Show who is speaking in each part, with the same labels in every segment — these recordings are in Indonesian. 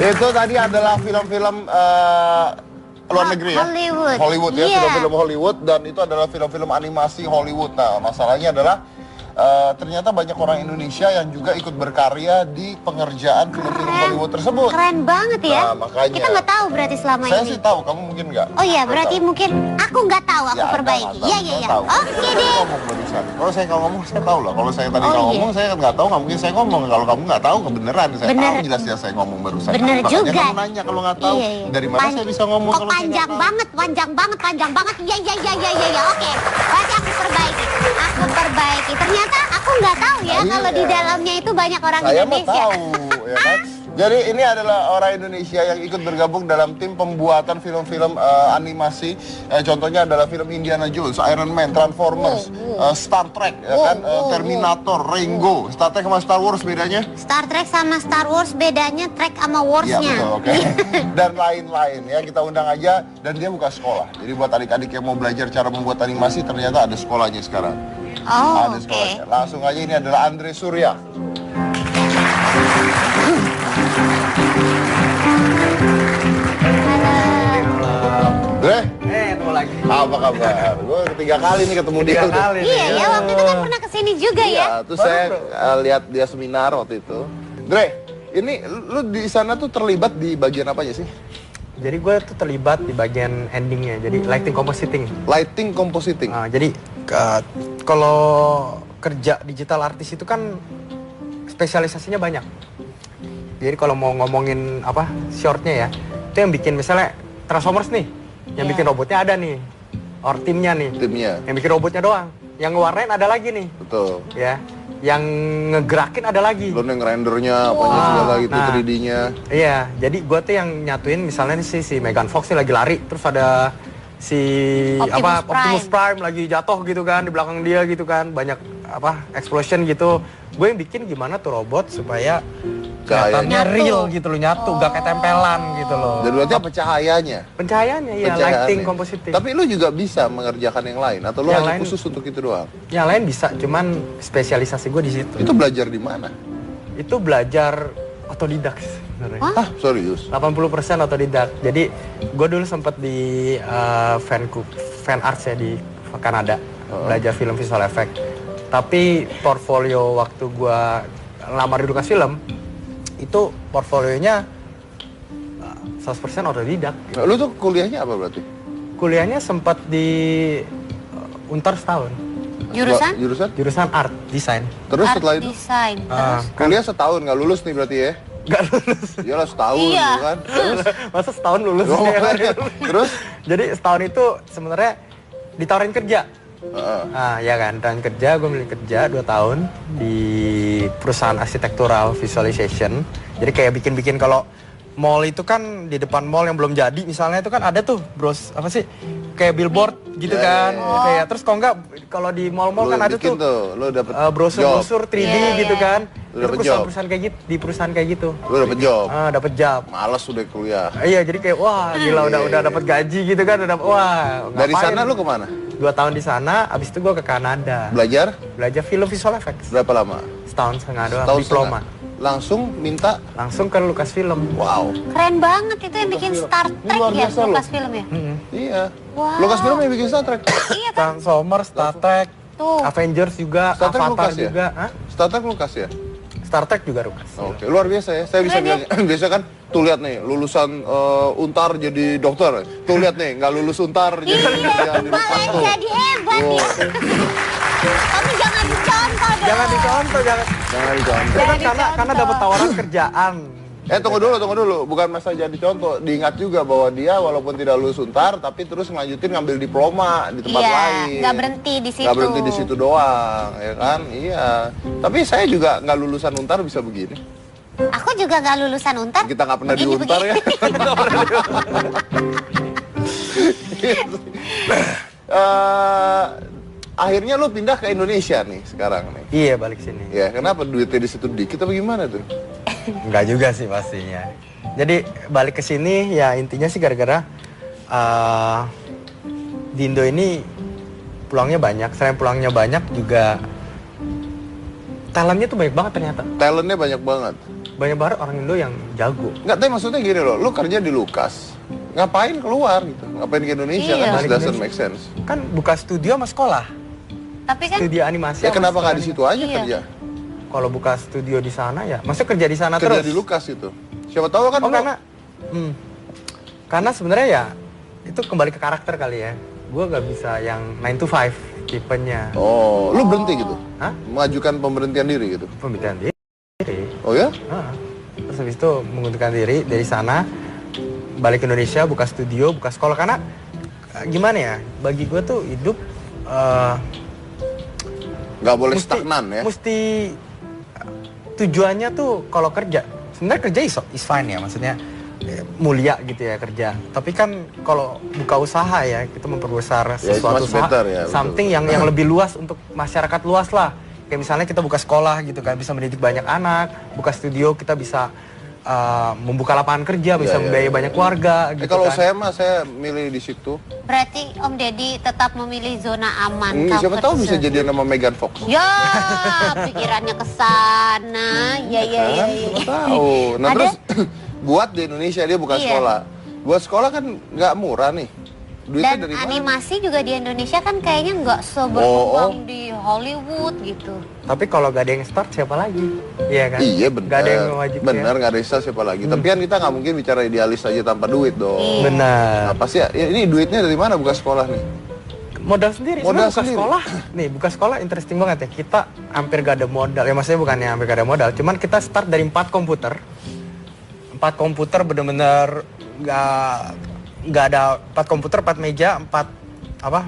Speaker 1: Itu tadi adalah film-film luar negeri ya? Hollywood ya, film-film Hollywood, dan itu adalah film-film animasi Hollywood. Nah, masalahnya adalah ternyata banyak orang Indonesia yang juga ikut berkarya di pengerjaan film-film Hollywood tersebut.
Speaker 2: Keren banget ya.
Speaker 1: Nah, makanya
Speaker 2: kita nggak tahu berarti selama ini.
Speaker 1: Saya sih tahu, kamu mungkin nggak.
Speaker 2: Oh iya, berarti mungkin aku nggak tahu, aku perbaiki. Iya. Oke deh.
Speaker 1: Kalau saya ngomong, saya tahu lah. Kalau saya tadi ngomong, saya nggak tahu, nggak mungkin saya ngomong. Kalau kamu nggak tahu, kebenaran. Saya tahu jelas-jelas saya ngomong barusan.
Speaker 2: Bener juga.
Speaker 1: Makanya kamu nanya kalau nggak tahu, dari mana saya bisa ngomong kalau saya
Speaker 2: panjang banget. Iya. Oke, berarti aku perbaiki. Ternyata aku nggak tahu ya kalau di dalamnya itu banyak orang Indonesia.
Speaker 1: Saya tahu, ya kan? Jadi ini adalah orang Indonesia yang ikut bergabung dalam tim pembuatan film-film animasi. Contohnya adalah film Indiana Jones, Iron Man, Transformers, Star Trek, ya kan? Terminator, Rango. Star Trek sama Star Wars bedanya?
Speaker 2: Star Trek sama Star Wars bedanya Trek sama Wars-nya.
Speaker 1: Iya betul, oke. Dan lain-lain ya, kita undang aja. Dan dia buka sekolah. Jadi buat adik-adik yang mau belajar cara membuat animasi, ternyata ada sekolahnya sekarang. Ada sekolahnya. Langsung aja, ini adalah Andre Surya. Dre?
Speaker 3: Ketemu lagi.
Speaker 1: Apa kabar? Gue ketiga kali nih ketemu dia.
Speaker 2: Iya ya, waktu itu kan pernah kesini juga ya.
Speaker 1: Terus saya lihat dia seminar waktu itu. Dre, ini lu di sana tuh terlibat di bagian apa aja sih?
Speaker 3: Jadi gue tuh terlibat di bagian endingnya, jadi lighting compositing.
Speaker 1: Lighting compositing?
Speaker 3: Jadi kalau kerja digital artist itu kan spesialisasinya banyak. Jadi kalau mau ngomongin apa shortnya ya, itu yang bikin misalnya Transformers nih, yang bikin robotnya ada nih, or timnya nih, yang bikin robotnya doang, yang ngewarnain ada lagi nih,
Speaker 1: betul,
Speaker 3: ya, yang ngegerakin ada lagi,
Speaker 1: lo yang rendernya, apanya segala gitu, 3D-nya,
Speaker 3: iya, jadi gue tuh yang nyatuin misalnya nih si Megan Fox nih lagi lari, terus ada si Optimus Prime lagi jatuh gitu kan di belakang dia gitu kan, banyak explosion gitu, gue yang bikin gimana tuh robot supaya kelihatannya real gitu loh, nyatu, gak kayak tempelan gitu loh.
Speaker 1: Dan berarti apa cahayanya?
Speaker 3: Pencahayaannya ya, lighting compositing.
Speaker 1: Tapi lu juga bisa mengerjakan yang lain atau lu hanya khusus untuk itu doang?
Speaker 3: Yang lain bisa, cuman spesialisasi gue di situ.
Speaker 1: Itu belajar di mana?
Speaker 3: Itu belajar otodidak sebenarnya.
Speaker 1: Ah, serius?
Speaker 3: 80% otodidak. Jadi gue dulu sempat di fan arts ya di Kanada, belajar film visual effect. Tapi portfolio waktu gue lamar di Lucasfilm itu portfolionya 100% otodidak.
Speaker 1: Lu tuh kuliahnya apa berarti?
Speaker 3: Kuliahnya sempat di Untar setahun. Jurusan art design.
Speaker 1: Terus setelah itu?
Speaker 2: Design.
Speaker 1: Kuliah setahun, nggak lulus nih berarti ya?
Speaker 3: Nggak lulus.
Speaker 1: Iyalah setahun kan. Terus
Speaker 3: masa setahun lulus?
Speaker 1: Terus?
Speaker 3: Jadi setahun itu sebenarnya ditawarin kerja. Ya kan, dan kerja, gue milih kerja 2 tahun di perusahaan arsitektural visualization. Jadi kayak bikin-bikin, kalau mall itu kan di depan mall yang belum jadi misalnya itu kan ada tuh kayak billboard gitu kan. Kayak terus kalau di mall-mall kan ada tuh brosur 3D gitu kan. Itu perusahaan kayak gitu, di perusahaan kayak gitu.
Speaker 1: Lu dapet job?
Speaker 3: Dapet job.
Speaker 1: Males udah kuliah.
Speaker 3: Iya, jadi kayak wah gila udah dapet gaji gitu kan,
Speaker 1: Dari sana lu kemana?
Speaker 3: 2 tahun di sana, abis itu gue ke Kanada.
Speaker 1: Belajar
Speaker 3: film visual effects.
Speaker 1: Berapa lama?
Speaker 3: Setahun setengah doang, diploma.
Speaker 1: Langsung
Speaker 3: ke Lucasfilm.
Speaker 1: Wow.
Speaker 2: Keren banget, itu yang bikin Star Trek ya, Lucasfilm ya?
Speaker 1: Iya. Lucasfilm yang bikin Star Trek.
Speaker 2: Iya kan?
Speaker 3: Transformers, Star Trek, Avengers juga, Avatar juga.
Speaker 1: Star Trek Lucas ya?
Speaker 3: Star Trek juga Lucas.
Speaker 1: Oke, luar biasa ya. Saya bisa bilang, biasa kan, tuh lihat nih, lulusan Untar jadi dokter. Tuh lihat nih, nggak lulus Untar jadi
Speaker 2: malah jadi hebat ya. Tapi jangan dicontoh dong.
Speaker 3: Jangan dicontoh. Karena dapat tawaran kerjaan.
Speaker 1: Tunggu dulu. Bukan masa jadi contoh. Diingat juga bahwa dia walaupun tidak lulus Untar, tapi terus ngelanjutin ngambil diploma di tempat lain.
Speaker 2: Nggak berhenti di situ.
Speaker 1: Nggak berhenti di situ doang, ya kan? Iya. Tapi saya juga nggak lulusan Untar bisa begini.
Speaker 2: Aku juga nggak lulusan Untar.
Speaker 1: Kita nggak pernah di Untar ya. Akhirnya lu pindah ke Indonesia nih sekarang nih.
Speaker 3: Iya, balik sini.
Speaker 1: Ya, kenapa duitnya di situ dikit apa gimana tuh?
Speaker 3: Enggak juga sih pastinya. Jadi balik ke sini ya intinya sih gara-gara di Indo ini pulangnya banyak. Selain pulangnya banyak juga talentnya tuh banyak banget ternyata.
Speaker 1: Talentnya banyak banget.
Speaker 3: banyak banget orang Indo yang jago.
Speaker 1: Nggak, tapi maksudnya gini loh, lu kerja di Lucas, ngapain keluar gitu? Ngapain ke Indonesia
Speaker 2: Iya.
Speaker 1: kan? It doesn't make sense.
Speaker 3: Kan buka studio sama sekolah.
Speaker 2: Tapi kan
Speaker 3: Studio animasi.
Speaker 1: Ya
Speaker 3: sama
Speaker 1: kenapa nggak di
Speaker 3: sekolah
Speaker 1: situ aja
Speaker 2: Iya.
Speaker 1: kerja?
Speaker 3: Kalau buka studio di sana ya, maksudnya kerja di sana
Speaker 1: Kerja
Speaker 3: terus.
Speaker 1: di Lucas itu. Siapa tahu kan
Speaker 3: Oh
Speaker 1: lu-
Speaker 3: karena sebenarnya ya itu kembali ke karakter kali ya. Gue gak bisa yang 9 to 5 tipenya.
Speaker 1: Oh, lu berhenti gitu?
Speaker 3: Hah?
Speaker 1: Mengajukan pemberhentian diri gitu?
Speaker 3: Pemilihan diri.
Speaker 1: Oh ya?
Speaker 3: Terus habis itu mengundurkan diri dari sana, balik ke Indonesia, buka studio, buka sekolah. Karena gimana ya, bagi gue tuh hidup
Speaker 1: Nggak boleh stagnan ya?
Speaker 3: Mesti tujuannya tuh kalau kerja, sebenarnya kerja is fine ya, maksudnya mulia gitu ya kerja. Tapi kan kalau buka usaha ya, kita memperbesar
Speaker 1: Ya,
Speaker 3: sesuatu
Speaker 1: it's much
Speaker 3: usaha,
Speaker 1: better ya, betul.
Speaker 3: something yang lebih luas untuk masyarakat luas lah. Kayak misalnya kita buka sekolah gitu kan, bisa mendidik banyak anak. Buka studio kita bisa membuka lapangan kerja, bisa membiayai banyak keluarga gitu
Speaker 1: Kalau
Speaker 3: kan.
Speaker 1: saya milih di situ.
Speaker 2: berarti Om Deddy tetap memilih zona aman.
Speaker 1: Siapa
Speaker 2: comfort
Speaker 1: tahu bisa
Speaker 2: zone.
Speaker 1: jadi nama Megan Fox.
Speaker 2: Ya, pikirannya ke sana. Ya.
Speaker 1: Siapa tahu. Nah
Speaker 2: Ada-
Speaker 1: terus buat di Indonesia dia bukan
Speaker 2: Iya.
Speaker 1: sekolah. Buat sekolah kan nggak murah nih. Duitnya
Speaker 2: Dan
Speaker 1: dari mana?
Speaker 2: animasi juga di Indonesia kan kayaknya nggak seberkembang di Hollywood gitu.
Speaker 3: Tapi kalau gak ada yang start siapa lagi? Iya kan?
Speaker 1: Iya benar.
Speaker 3: Gak ada yang mewajibkan.
Speaker 1: Benar, nggak ada istilah siapa lagi. Tapi kan kita nggak mungkin bicara idealis aja tanpa duit dong.
Speaker 2: Iya.
Speaker 3: Benar.
Speaker 1: Nah, pasti ya, ini duitnya dari mana buka sekolah nih?
Speaker 3: Modal sendiri,
Speaker 1: Modal
Speaker 3: sebenarnya buka
Speaker 1: sendiri.
Speaker 3: sekolah. Nih, buka sekolah interesting banget ya. Kita hampir gak ada modal. Ya maksudnya bukannya hampir gak ada modal, cuman kita start dari 4 komputer. 4 komputer bener-bener gak ada 4 komputer, 4 meja, 4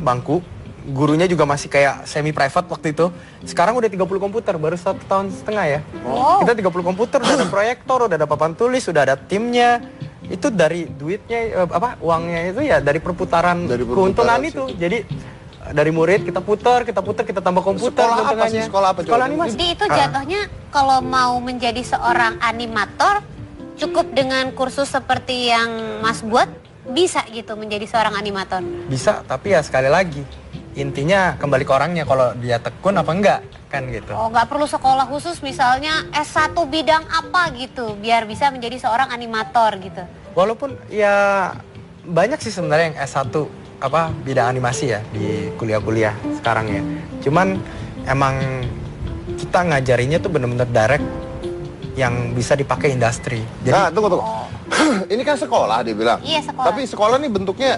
Speaker 3: bangku. Gurunya juga masih kayak semi private waktu itu. Sekarang udah 30 komputer, baru 1,5 tahun ya.
Speaker 2: Wow.
Speaker 3: Kita 30 komputer, udah ada proyektor, udah ada papan tulis, udah ada timnya. Itu dari duitnya uangnya itu ya dari perputaran,
Speaker 1: Dari perputaran
Speaker 3: keuntungan
Speaker 1: situ.
Speaker 3: itu. Jadi dari murid kita putar, kita tambah komputer.
Speaker 1: Sekolah apa sih?
Speaker 3: keuntungannya.
Speaker 1: Sekolah apa,
Speaker 3: Sekolah
Speaker 1: coba?
Speaker 3: animasi.
Speaker 2: Jadi itu jatuhnya kalau mau menjadi seorang animator cukup dengan kursus seperti yang Mas buat bisa gitu menjadi seorang animator.
Speaker 3: Bisa, tapi ya sekali lagi intinya kembali ke orangnya kalau dia tekun apa enggak kan gitu.
Speaker 2: Oh, nggak perlu sekolah khusus misalnya S1 bidang apa gitu biar bisa menjadi seorang animator gitu.
Speaker 3: Walaupun ya banyak sih sebenarnya yang S1 bidang animasi ya di kuliah-kuliah sekarang ya. Cuman emang kita ngajarinya tuh bener-bener direct yang bisa dipakai industri. Jadi
Speaker 1: Nah, tunggu. Ini kan sekolah dia bilang.
Speaker 2: Iya, sekolah.
Speaker 1: Tapi sekolah nih bentuknya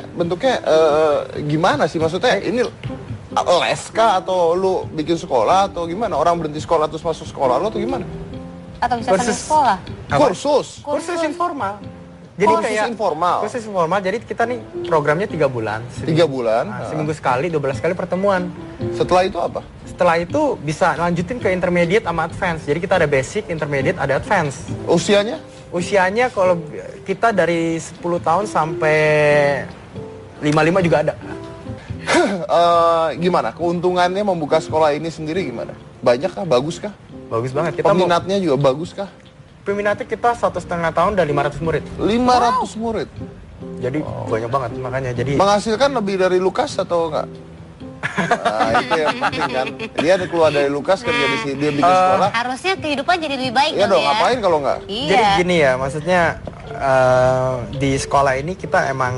Speaker 1: gimana sih? Maksudnya ini les kah atau lu bikin sekolah atau gimana? Orang berhenti sekolah terus masuk sekolah lu atau gimana?
Speaker 2: Atau bisa sambil
Speaker 3: Kursus.
Speaker 2: sekolah.
Speaker 3: apa? Kursus informal. Jadi
Speaker 1: Kursus informal.
Speaker 3: Kursus informal. Jadi kita nih programnya 3 bulan.
Speaker 1: 3 bulan.
Speaker 3: Nah, seminggu sekali, 12 kali pertemuan.
Speaker 1: Setelah itu apa?
Speaker 3: Setelah itu bisa lanjutin ke intermediate sama advance. Jadi kita ada basic, intermediate, ada advance.
Speaker 1: Usianya?
Speaker 3: Usianya kalau kita dari 10 tahun sampai 55 juga ada.
Speaker 1: Gimana? Keuntungannya membuka sekolah ini sendiri gimana? Banyak kah? Bagus kah?
Speaker 3: Bagus banget. Kita
Speaker 1: Peminatnya juga bagus kah?
Speaker 3: peminatnya kita 1,5 tahun dan 500 murid.
Speaker 1: 500 murid.
Speaker 3: Jadi banyak banget makanya. Jadi
Speaker 1: Menghasilkan lebih dari Lukas atau enggak? Nah, itu yang penting kan. Dia ada keluar dari Lukas kerja di sini, dia bikin sekolah.
Speaker 2: Harusnya kehidupan jadi lebih baik
Speaker 1: Iya dong,
Speaker 2: ya.
Speaker 1: ngapain kalau enggak?
Speaker 2: Iya.
Speaker 3: Jadi gini ya, maksudnya di sekolah ini kita emang,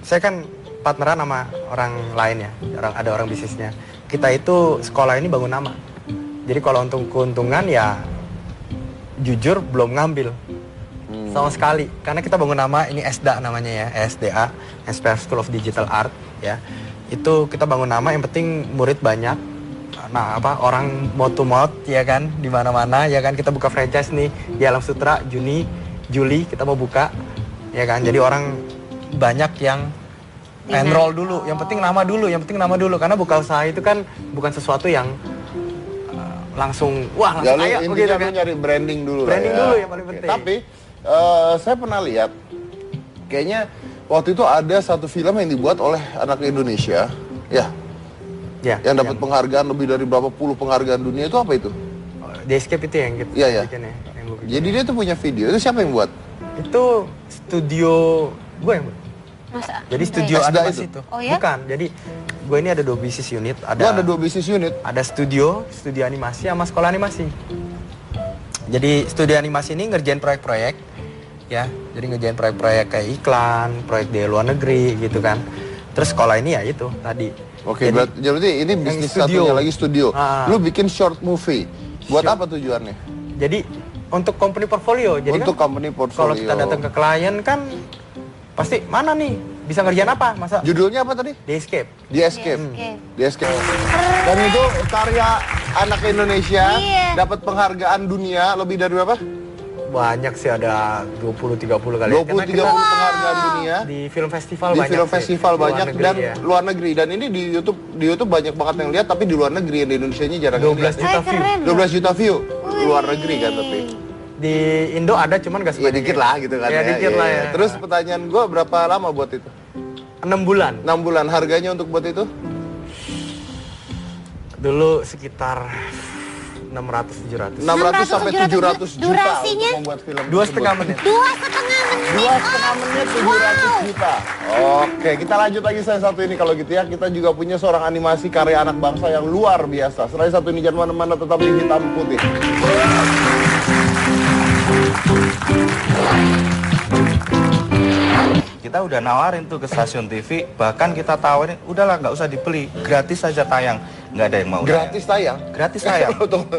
Speaker 3: saya kan partneran sama orang lain ya, ada orang bisnisnya. Kita itu sekolah ini bangun nama. Jadi kalau untuk keuntungan ya jujur belum ngambil sama sekali, karena kita bangun nama ini ESDA namanya ya, ESDA, Aspire School of Digital Art ya. Itu kita bangun nama, yang penting murid banyak. Nah, orang mouth to mouth ya kan, di mana-mana ya kan. Kita buka franchise nih di Alam Sutra Juli kita mau buka ya kan. Jadi orang banyak yang enroll dulu, yang penting nama dulu, karena buka usaha itu kan bukan sesuatu yang langsung wah
Speaker 1: Ya
Speaker 3: langsung
Speaker 1: lu
Speaker 3: kaya
Speaker 1: intinya
Speaker 3: begitu
Speaker 1: lu
Speaker 3: kan.
Speaker 1: nyari branding dulu
Speaker 3: Branding
Speaker 1: lah ya.
Speaker 3: dulu yang paling
Speaker 1: Oke,
Speaker 3: penting.
Speaker 1: Tapi saya pernah lihat kayaknya waktu itu ada satu film yang dibuat oleh anak Indonesia ya,
Speaker 3: Ya,
Speaker 1: yang dapat penghargaan lebih dari berapa puluh penghargaan dunia. Itu apa itu?
Speaker 3: The Escape itu yang kita
Speaker 1: Iya, iya.
Speaker 3: bikin ya, yang gua bikin.
Speaker 1: Jadi dia tuh punya video. Itu siapa yang buat?
Speaker 3: Itu studio gue yang buat.
Speaker 2: Masa?
Speaker 3: Jadi studio
Speaker 1: SDA
Speaker 3: animasi
Speaker 1: itu?
Speaker 3: itu.
Speaker 2: Oh ya?
Speaker 3: Bukan. Jadi gue ini ada 2 bisnis unit,
Speaker 1: Lu ada 2 bisnis unit.
Speaker 3: ada studio animasi sama sekolah animasi. Jadi studio animasi ini ngerjain proyek-proyek, ya. Jadi ngerjain proyek-proyek kayak iklan, proyek di luar negeri gitu kan. Terus sekolah ini ya itu tadi.
Speaker 1: Oke, berarti ini bisnis satunya lagi studio. Lu bikin short movie. Buat apa tujuannya?
Speaker 3: Jadi untuk company portfolio. Jadi
Speaker 1: untuk
Speaker 3: kan,
Speaker 1: company portfolio.
Speaker 3: kalau kita datang ke klien kan pasti mana nih bisa ngerjain apa? Masa
Speaker 1: judulnya apa tadi?
Speaker 3: The Escape.
Speaker 1: The Escape. The Escape. Dan itu karya anak Indonesia, dapat penghargaan dunia lebih dari berapa?
Speaker 3: Banyak sih, ada 20-30 kali.
Speaker 1: 20-30 penghargaan dunia.
Speaker 3: Di film festival
Speaker 1: di
Speaker 3: banyak.
Speaker 1: Di film festival banyak
Speaker 3: negeri,
Speaker 1: dan
Speaker 3: ya.
Speaker 1: luar negeri. Dan ini di YouTube banyak banget yang lihat, tapi di luar negeri, yang di Indonesianya jarang
Speaker 3: 12 juta view.
Speaker 1: 12 juta view. Luar negeri kan tapi.
Speaker 3: Di Indo ada cuman gak sebanyak.
Speaker 1: Ya dikit lah gitu kan.
Speaker 3: Ya dikit lah ya.
Speaker 1: Terus pertanyaan gue, berapa lama buat itu?
Speaker 3: 6 bulan.
Speaker 1: 6 bulan. Harganya untuk buat itu?
Speaker 3: Dulu sekitar 600-700.
Speaker 1: 600 sampai 700 juta
Speaker 2: durasinya
Speaker 1: untuk membuat film.
Speaker 3: 2,5 menit.
Speaker 2: 2,5 menit.
Speaker 1: 2,5 menit 700 juta. Oke, kita lanjut lagi saya satu ini kalau gitu ya. Kita juga punya seorang animasi karya anak bangsa yang luar biasa. Selain satu ini jangan mana-mana, tetap di Hitam Putih.
Speaker 4: Kita udah nawarin tuh ke stasiun TV, bahkan kita tawarin, udahlah nggak usah dibeli, gratis saja tayang. Nggak ada yang mau.
Speaker 1: Gratis tayang?
Speaker 4: Gratis tayang.
Speaker 1: Tunggu.